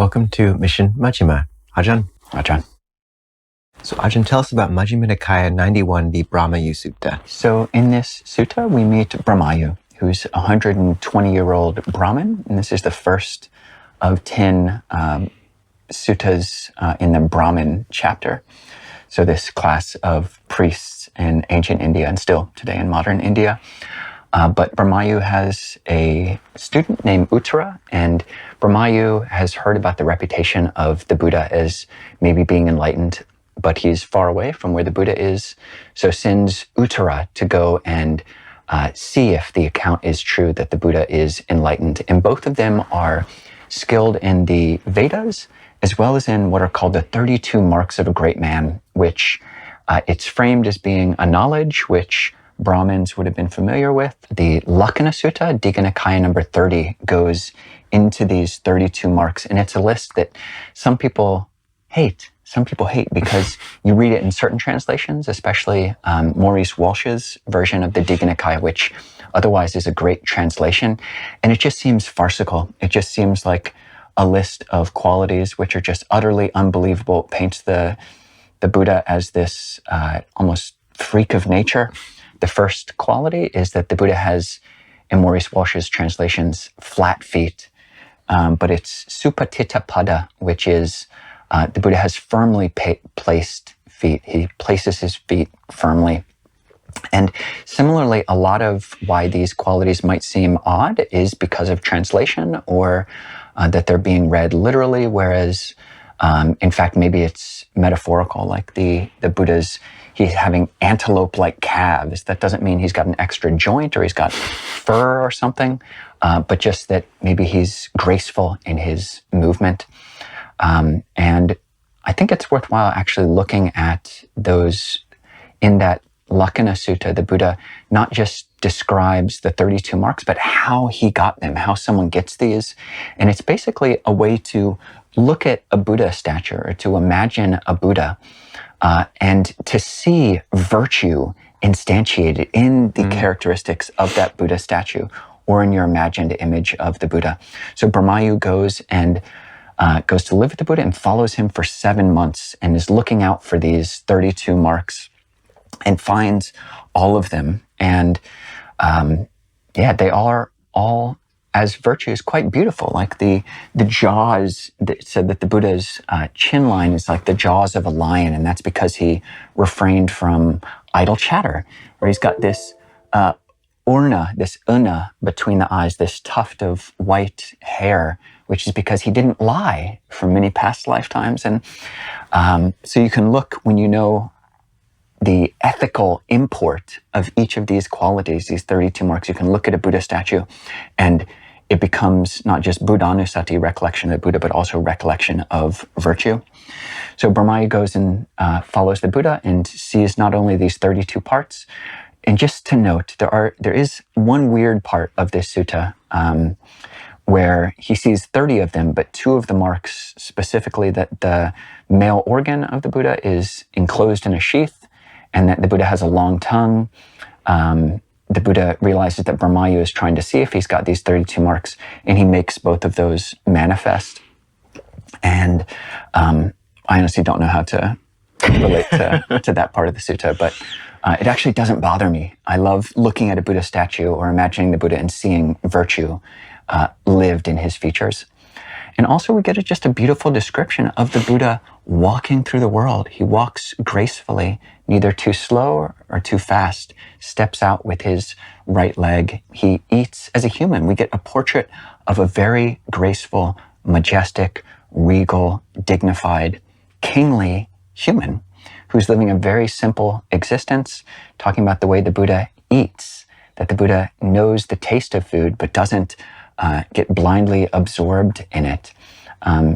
Welcome to Mission Majjhima. Ajahn. Ajahn. So Ajahn, tell us about Majjhima Nikaya 91, the Brahmayu Sutta. So in this sutta, we meet Brahmayu, who's a 120-year-old Brahmin, and this is the first of 10 suttas in the Brahmin chapter. So this class of priests in ancient India and still today in modern India. But Brahmayu has a student named Uttara, and Brahmayu has heard about the reputation of the Buddha as maybe being enlightened, but he's far away from where the Buddha is, so sends Uttara to go and see if the account is true that the Buddha is enlightened. And both of them are skilled in the Vedas, as well as in what are called the 32 marks of a great man, which it's framed as being a knowledge which Brahmins would have been familiar with. The Lakkhana Sutta, Digha Nikaya number 30, goes into these 32 marks, and it's a list that some people hate. Some people hate because you read it in certain translations, especially Maurice Walsh's version of the Digha Nikaya, which otherwise is a great translation, and it just seems farcical. It just seems like a list of qualities which are just utterly unbelievable. It paints the Buddha as this almost freak of nature. The first quality is that the Buddha has, in Maurice Walsh's translations, flat feet, but it's supatita pada, which is the Buddha has firmly placed feet. He places his feet firmly. And similarly, a lot of why these qualities might seem odd is because of translation, or that they're being read literally, whereas in fact, maybe it's metaphorical, like the Buddha's, he's having antelope-like calves. That doesn't mean he's got an extra joint or he's got fur or something, but just that maybe he's graceful in his movement. And I think it's worthwhile actually looking at those. In that Lakkhana Sutta, the Buddha not just describes the 32 marks, but how he got them, how someone gets these. And it's basically a way to look at a Buddha statue, or to imagine a Buddha, and to see virtue instantiated in the characteristics of that Buddha statue, or in your imagined image of the Buddha. So Brahmayu goes to live with the Buddha and follows him for 7 months, and is looking out for these 32 marks, and finds all of them. And they are all as virtues quite beautiful, like the jaws. That said that the Buddha's chin line is like the jaws of a lion, and that's because he refrained from idle chatter. Or he's got this this una between the eyes, this tuft of white hair, which is because he didn't lie from many past lifetimes. And so you can look, when you know the ethical import of each of these qualities, these 32 marks, you can look at a Buddha statue and it becomes not just Buddhanusati, recollection of the Buddha, but also recollection of virtue. So Brahmayu goes and follows the Buddha and sees not only these 32 parts. And just to note, there is one weird part of this sutta where he sees 30 of them, but 2 of the marks, specifically that the male organ of the Buddha is enclosed in a sheath, and that the Buddha has a long tongue. The Buddha realizes that Brahmayu is trying to see if he's got these 32 marks, and he makes both of those manifest. And I honestly don't know how to relate to that part of the sutta, but it actually doesn't bother me. I love looking at a Buddha statue or imagining the Buddha and seeing virtue lived in his features. And also we get just a beautiful description of the Buddha walking through the world. He walks gracefully, neither too slow or too fast, steps out with his right leg. He eats as a human. We get a portrait of a very graceful, majestic, regal, dignified, kingly human who's living a very simple existence, talking about the way the Buddha eats, that the Buddha knows the taste of food but doesn't get blindly absorbed in it.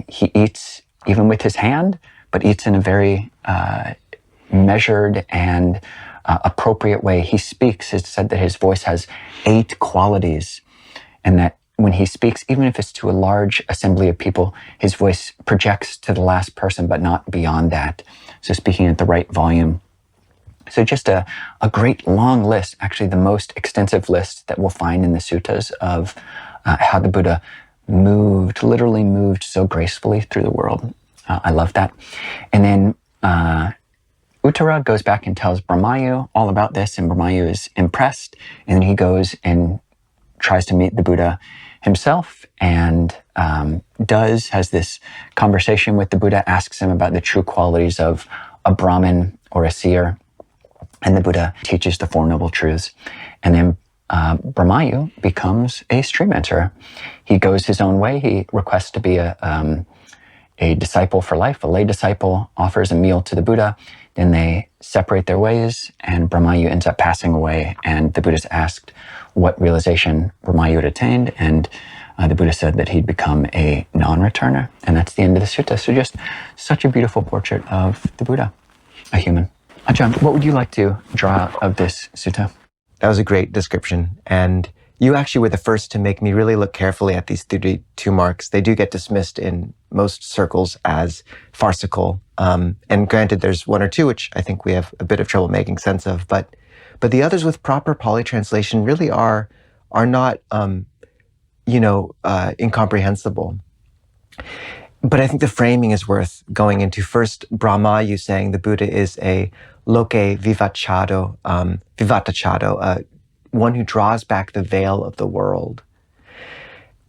He eats even with his hand, but eats in a very measured and appropriate way. He speaks. It's said that his voice has 8 qualities, and that when he speaks, even if it's to a large assembly of people, his voice projects to the last person, but not beyond that. So speaking at the right volume. So just a great long list, actually the most extensive list that we'll find in the suttas of how the Buddha literally moved so gracefully through the world. I love that. And then Uttara goes back and tells Brahmayu all about this, and Brahmayu is impressed, and then he goes and tries to meet the Buddha himself, and has this conversation with the Buddha, asks him about the true qualities of a brahmin or a seer, and the Buddha teaches the Four Noble Truths. And then Brahmayu becomes a stream enterer. He goes his own way. He requests to be a disciple for life, a lay disciple, offers a meal to the Buddha. Then they separate their ways, and Brahmayu ends up passing away. And the Buddha's asked what realization Brahmayu had attained, and the Buddha said that he'd become a non-returner. And that's the end of the sutta. So just such a beautiful portrait of the Buddha, a human. Ajahn, what would you like to draw out of this sutta? That was a great description. And you actually were the first to make me really look carefully at these 32 marks. They do get dismissed in most circles as farcical. And granted, there's one or two, which I think we have a bit of trouble making sense of. But the others with proper Pali translation really are not, incomprehensible. But I think the framing is worth going into. First, Brahmayu saying the Buddha is a loke vivatachado, one who draws back the veil of the world.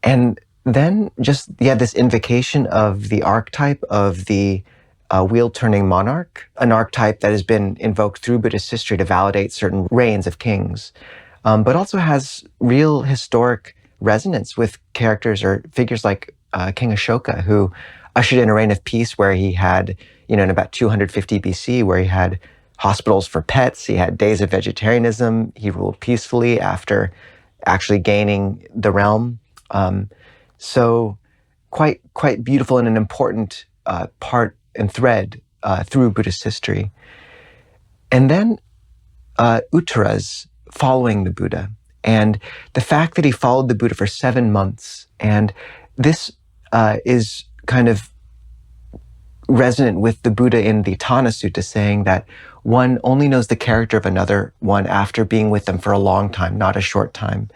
And then this invocation of the archetype of the wheel-turning monarch, an archetype that has been invoked through Buddhist history to validate certain reigns of kings, but also has real historic resonance with characters or figures like King Ashoka, who ushered in a reign of peace where he had, in about 250 BC, where he had hospitals for pets, he had days of vegetarianism, he ruled peacefully after actually gaining the realm. So quite beautiful and an important part and thread through Buddhist history. And then Uttara's following the Buddha, and the fact that he followed the Buddha for 7 months, and this is kind of resonant with the Buddha in the Tana Sutta, saying that one only knows the character of another one after being with them for a long time, not a short time.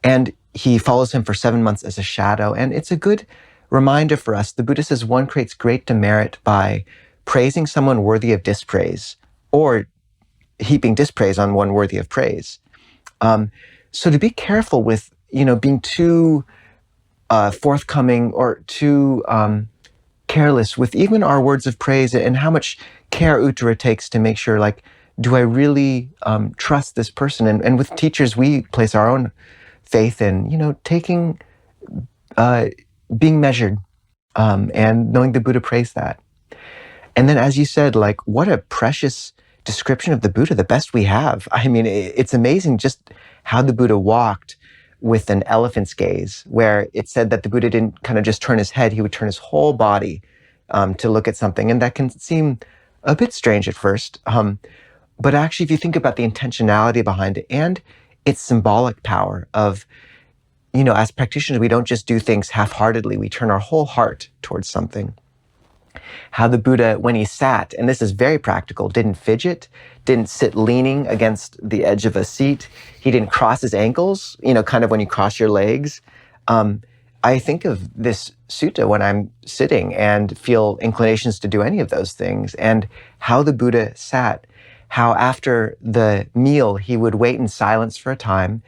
And he follows him for 7 months as a shadow. And it's a good reminder for us. The Buddha says one creates great demerit by praising someone worthy of dispraise, or heaping dispraise on one worthy of praise. So to be careful with, being too forthcoming or too careless with even our words of praise, and how much care Uttara takes to make sure, do I really trust this person? And with teachers, we place our own faith in, taking, being measured, and knowing the Buddha praised that. And then, as you said, what a precious description of the Buddha, the best we have. I mean, it's amazing just how the Buddha walked with an elephant's gaze, where it said that the Buddha didn't kind of just turn his head, he would turn his whole body to look at something. And that can seem a bit strange at first. But actually, if you think about the intentionality behind it and its symbolic power of, as practitioners, we don't just do things half-heartedly, we turn our whole heart towards something. How the Buddha, when he sat, and this is very practical, didn't fidget, didn't sit leaning against the edge of a seat. He didn't cross his ankles, kind of when you cross your legs. I think of this sutta when I'm sitting and feel inclinations to do any of those things, and how the Buddha sat, how after the meal he would wait in silence for a time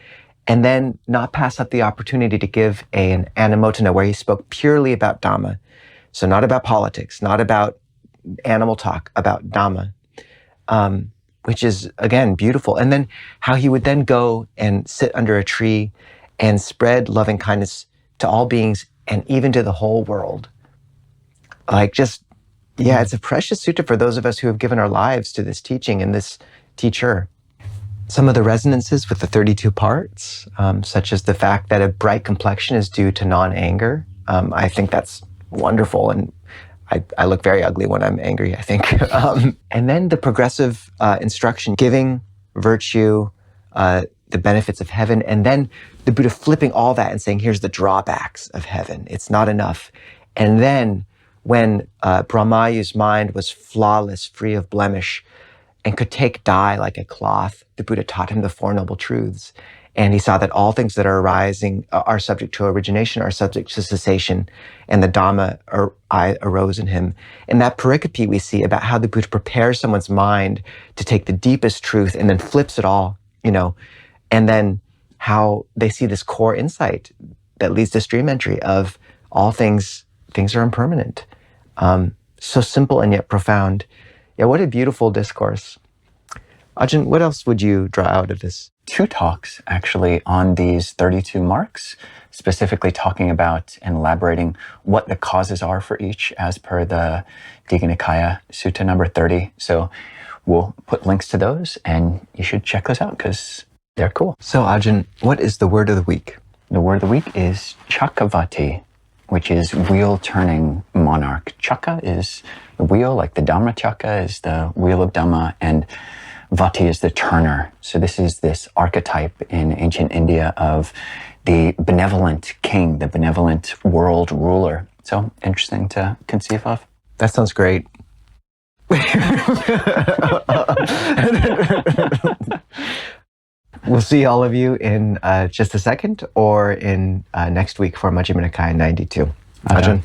and then not pass up the opportunity to give an anumotana where he spoke purely about Dhamma. So not about politics, not about animal talk, about Dhamma, which is, again, beautiful. And then how he would then go and sit under a tree and spread loving kindness to all beings and even to the whole world. It's a precious sutta for those of us who have given our lives to this teaching and this teacher. Some of the resonances with the 32 parts, such as the fact that a bright complexion is due to non-anger. I think that's wonderful, and I look very ugly when I'm angry, I think. And then the progressive instruction, giving, virtue, the benefits of heaven, and then the Buddha flipping all that and saying, here's the drawbacks of heaven. It's not enough. And then when Brahmayu's mind was flawless, free of blemish, and could take dye like a cloth, the Buddha taught him the Four Noble Truths. And he saw that all things that are arising are subject to origination, are subject to cessation, and the Dhamma arose in him. In that pericope, we see about how the Buddha prepares someone's mind to take the deepest truth and then flips it all, and then how they see this core insight that leads to stream entry of all things are impermanent. So simple and yet profound. Yeah, what a beautiful discourse. Ajahn, what else would you draw out of this? 2 talks actually on these 32 marks, specifically talking about and elaborating what the causes are for each as per the Digha Nikaya Sutta number 30. So we'll put links to those and you should check those out because they're cool. So Ajahn, what is the word of the week? The word of the week is Chakravati, which is wheel-turning monarch. Chaka is the wheel, like the Dhammacharya is the wheel of Dhamma, and Vati is the turner. So this is this archetype in ancient India of the benevolent king, the benevolent world ruler. So interesting to conceive of. That sounds great. We'll see all of you in just a second or in next week for Majjhima Nikaya 92. Ajahn.